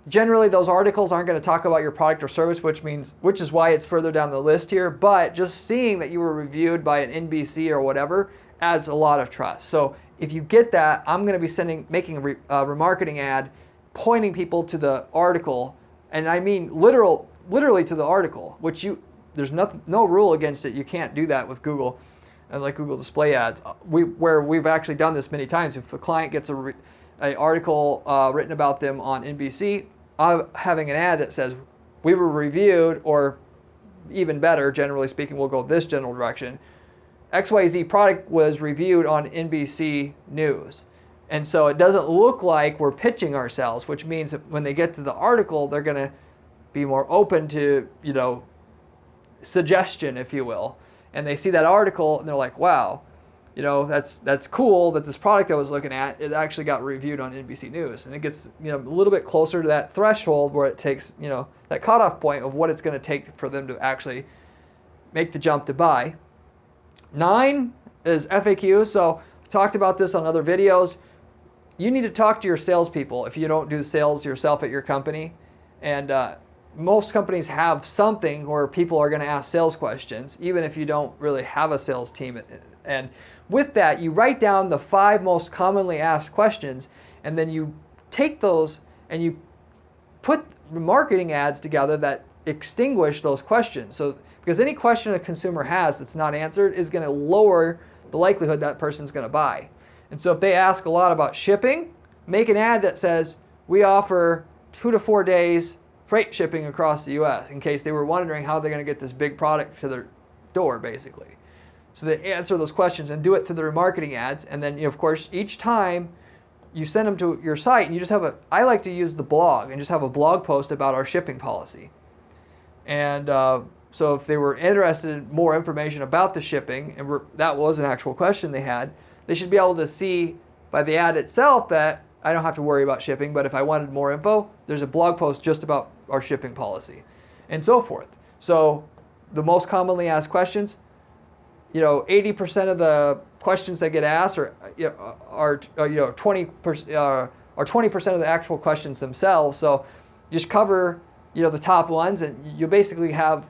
Speaker 1: generally those articles aren't going to talk about your product or service, which is why it's further down the list here. But just seeing that you were reviewed by an NBC or whatever adds a lot of trust. So if you get that, I'm going to be making a remarketing ad, pointing people to the article, and I mean literally to the article, which there's no rule against it. You can't do that with Google and like Google display ads. Where we've actually done this many times. If a client gets an article written about them on NBC, having an ad that says we were reviewed, or even better, generally speaking, we'll go this general direction. XYZ product was reviewed on NBC News. And so it doesn't look like we're pitching ourselves, which means that when they get to the article, they're going to be more open to, suggestion, if you will. And they see that article and they're like, wow, that's cool that this product I was looking at, it actually got reviewed on NBC News. And it gets, a little bit closer to that threshold where it takes, that cutoff point of what it's going to take for them to actually make the jump to buy. 9 is FAQ. So I talked about this on other videos. You need to talk to your salespeople if you don't do sales yourself at your company. And most companies have something where people are going to ask sales questions, even if you don't really have a sales team. And with that, you write down the 5 most commonly asked questions, and then you take those and you put marketing ads together that extinguish those questions. So, because any question a consumer has that's not answered is going to lower the likelihood that person's going to buy. And so if they ask a lot about shipping, make an ad that says, we offer 2 to 4 days freight shipping across the U.S. in case they were wondering how they're going to get this big product to their door, basically. So they answer those questions and do it through the remarketing ads. And then, of course, each time you send them to your site, and you just have I like to use the blog and just have a blog post about our shipping policy. And so if they were interested in more information about the shipping, and that was an actual question they had, they should be able to see by the ad itself that I don't have to worry about shipping, but if I wanted more info, there's a blog post just about our shipping policy, and so forth. So the most commonly asked questions, 80% of the questions that get asked are 20% of the actual questions themselves. So you just cover the top ones, and you basically have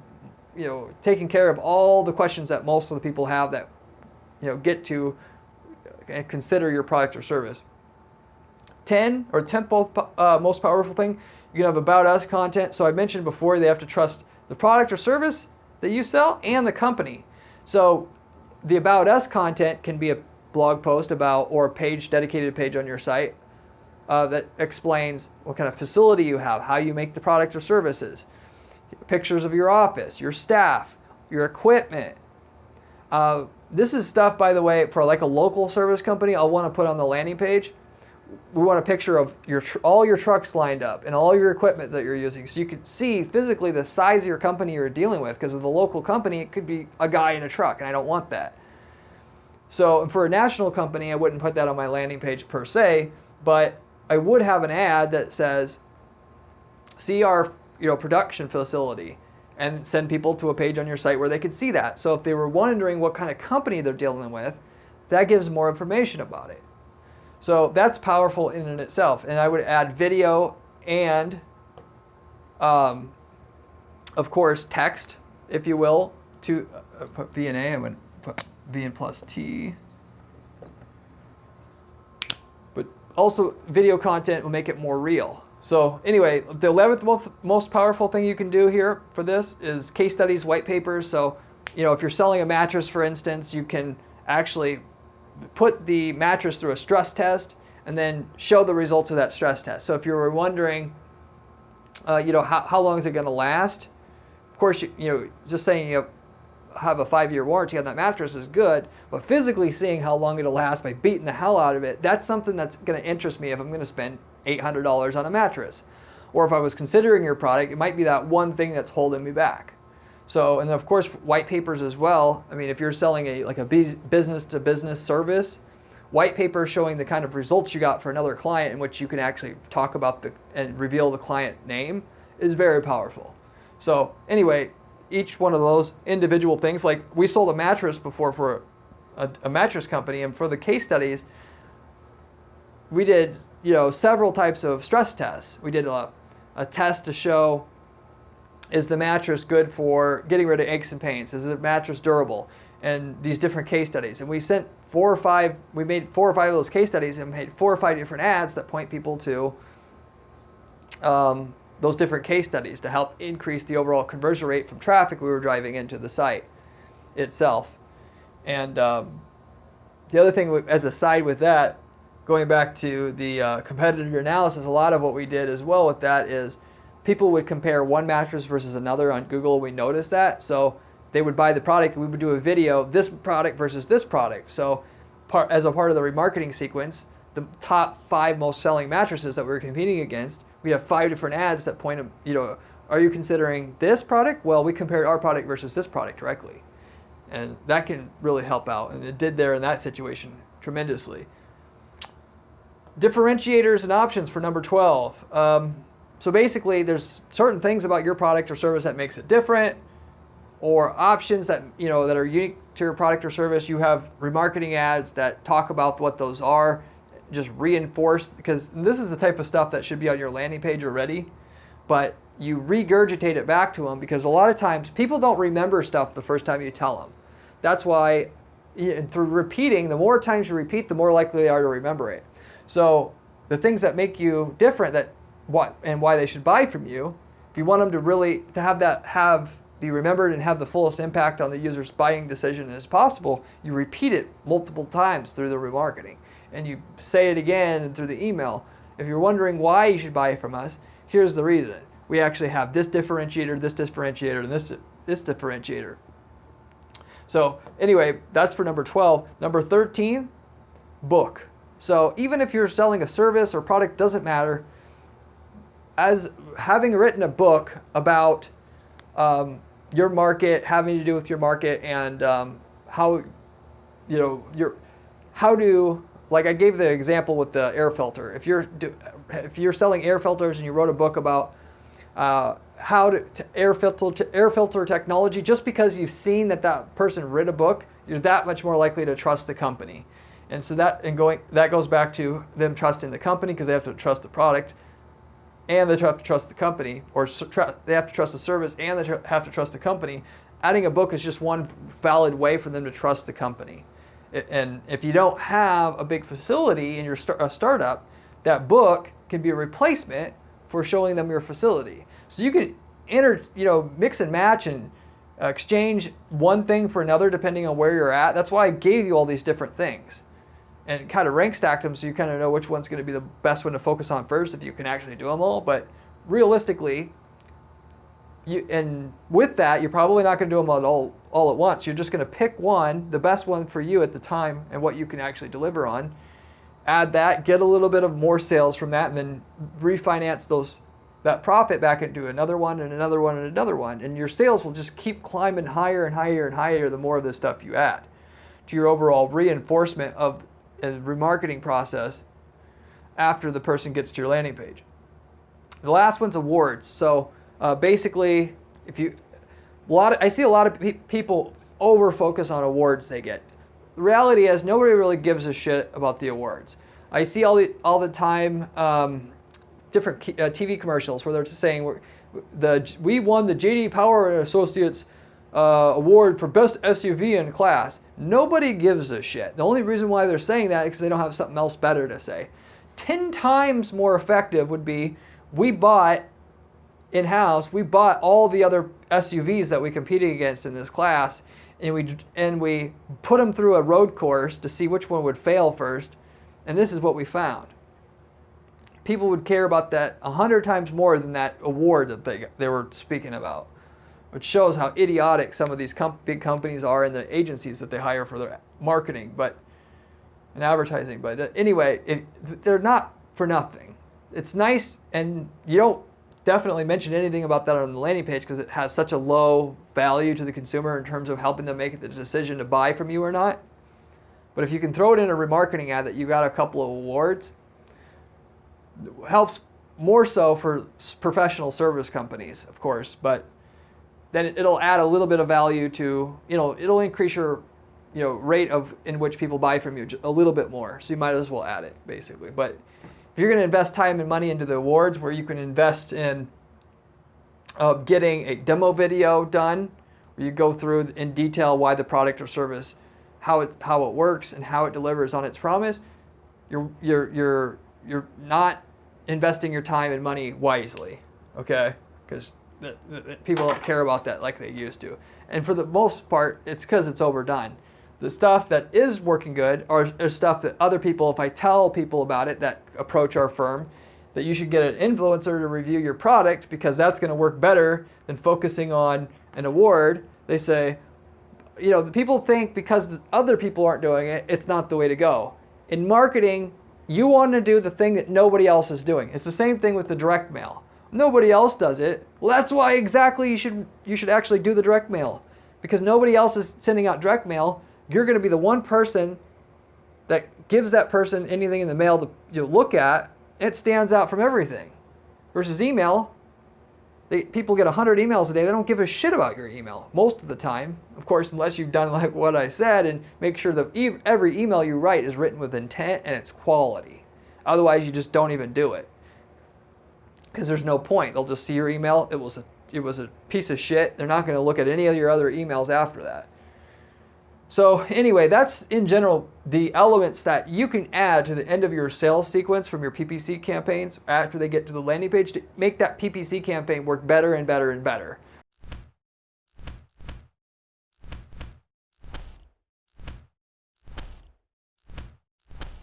Speaker 1: taken care of all the questions that most of the people have that get to and consider your product or service. 10th most powerful thing, you You can have about us content. So I mentioned before, they have to trust the product or service that you sell and the company. So the about us content can be a blog post about, or a page, dedicated page on your site that explains what kind of facility you have, how you make the product or services, pictures of your office, your staff, your equipment. This is stuff, by the way, for like a local service company, I'll want to put on the landing page. We want a picture of all your trucks lined up and all your equipment that you're using, so you can see physically the size of your company you're dealing with, because of the local company, it could be a guy in a truck, and I don't want that. So for a national company, I wouldn't put that on my landing page per se, but I would have an ad that says, see our production facility, and send people to a page on your site where they could see that. So if they were wondering what kind of company they're dealing with, that gives more information about it. So that's powerful in and itself. And I would add video and, of course, text, if you will, to put V and A. I'm going to put V and plus T. But also, video content will make it more real. So anyway, the 11th most powerful thing you can do here for this is case studies, white papers. So, if you're selling a mattress, for instance, you can actually put the mattress through a stress test and then show the results of that stress test. So if you were wondering, how long is it going to last? Of course, just saying you have a 5-year warranty on that mattress is good, but physically seeing how long it'll last by beating the hell out of it, that's something that's going to interest me if I'm going to spend $800 on a mattress. Or if I was considering your product, it might be that one thing that's holding me back. So, and then of course, white papers as well. I mean, if you're selling a business-to-business service, white paper showing the kind of results you got for another client in which you can actually talk about and reveal the client name is very powerful. So anyway, each one of those individual things, like we sold a mattress before for a mattress company, and for the case studies, we did several types of stress tests. We did a test to show, is the mattress good for getting rid of aches and pains? Is the mattress durable? And these different case studies. And we sent we made 4 or 5 of those case studies and made 4 or 5 different ads that point people to those different case studies to help increase the overall conversion rate from traffic we were driving into the site itself. And the other thing, as a side with that, going back to the competitor analysis, a lot of what we did as well with that is people would compare one mattress versus another on Google. We noticed that. So they would buy the product. We would do a video, this product versus this product. So as a part of the remarketing sequence, the top 5 most selling mattresses that we were competing against, we have 5 different ads that point them, are you considering this product? Well, we compared our product versus this product directly. And that can really help out. And it did there in that situation tremendously. Differentiators and options for number 12. So basically, there's certain things about your product or service that makes it different, or options that that are unique to your product or service. You have remarketing ads that talk about what those are, just reinforce, because this is the type of stuff that should be on your landing page already, but you regurgitate it back to them, because a lot of times people don't remember stuff the first time you tell them. That's why, through repeating, the more times you repeat, the more likely they are to remember it. So the things that make you different, why they should buy from you, if you want them to really be remembered and have the fullest impact on the user's buying decision as possible, you repeat it multiple times through the remarketing, and you say it again through the email. If you're wondering why you should buy from us, here's the reason. We actually have this differentiator, and this differentiator. So anyway, that's for number 12. Number 13, book. So even if you're selling a service or product, doesn't matter, as having written a book about your market, having to do with your market, and how like I gave the example with the air filter. If you're selling air filters and you wrote a book about how to air filter technology, just because you've seen that person wrote a book, you're that much more likely to trust the company. And so that goes back to them trusting the company, because they have to trust the product, and they have to trust the company, or they have to trust the service, and they have to trust the company. Adding a book is just one valid way for them to trust the company. And if you don't have a big facility and you're a startup, that book can be a replacement for showing them your facility. So you can mix and match and exchange one thing for another depending on where you're at. That's why I gave you all these different things and kind of rank stacked them so you kind of know which one's going to be the best one to focus on first if you can actually do them all. But realistically, and with that, you're probably not going to do them all at once. You're just going to pick one, the best one for you at the time and what you can actually deliver on. Add that, get a little bit of more sales from that, and then refinance that profit back into another one and another one and another one. And your sales will just keep climbing higher and higher and higher the more of this stuff you add to your overall reinforcement of the remarketing process after the person gets to your landing page. The last one's awards. So basically, I see a lot of people over focus on awards they get. The reality is nobody really gives a shit about the awards. I see all the time different TV commercials where they're saying we won the J.D. Power and Associates award for best SUV in class. Nobody gives a shit. The only reason why they're saying that is because they don't have something else better to say. 10 times more effective would be we bought all the other SUVs that we competed against in this class, and we put them through a road course to see which one would fail first, and this is what we found. People would care about that 100 times more than that award that they were speaking about, which shows how idiotic some of these big companies are and the agencies that they hire for their marketing and advertising. But anyway, they're not for nothing. It's nice, and you don't definitely mention anything about that on the landing page because it has such a low value to the consumer in terms of helping them make the decision to buy from you or not. But if you can throw it in a remarketing ad that you got a couple of awards, it helps more so for professional service companies, of course, but then it'll add a little bit of value to, it'll increase your rate in which people buy from you a little bit more. So you might as well add it, basically. But if you're going to invest time and money into the awards, where you can invest in getting a demo video done, where you go through in detail why the product or service, how it works and how it delivers on its promise, you're not investing your time and money wisely, okay? Because people don't care about that like they used to. And for the most part, it's because it's overdone. The stuff that is working good are stuff that other people, if I tell people about it that approach our firm, that you should get an influencer to review your product because that's going to work better than focusing on an award. They say, the people think because the other people aren't doing it, it's not the way to go. In marketing, you want to do the thing that nobody else is doing. It's the same thing with the direct mail. Nobody else does it. Well, that's why exactly you should actually do the direct mail, because nobody else is sending out direct mail. You're going to be the one person that gives that person anything in the mail to look at. It stands out from everything. Versus email, people get 100 emails a day. They don't give a shit about your email most of the time. Of course, unless you've done like what I said and make sure that every email you write is written with intent and it's quality. Otherwise, you just don't even do it. Because there's no point. They'll just see your email. It was a piece of shit. They're not going to look at any of your other emails after that. So anyway, that's in general the elements that you can add to the end of your sales sequence from your PPC campaigns after they get to the landing page to make that PPC campaign work better and better and better.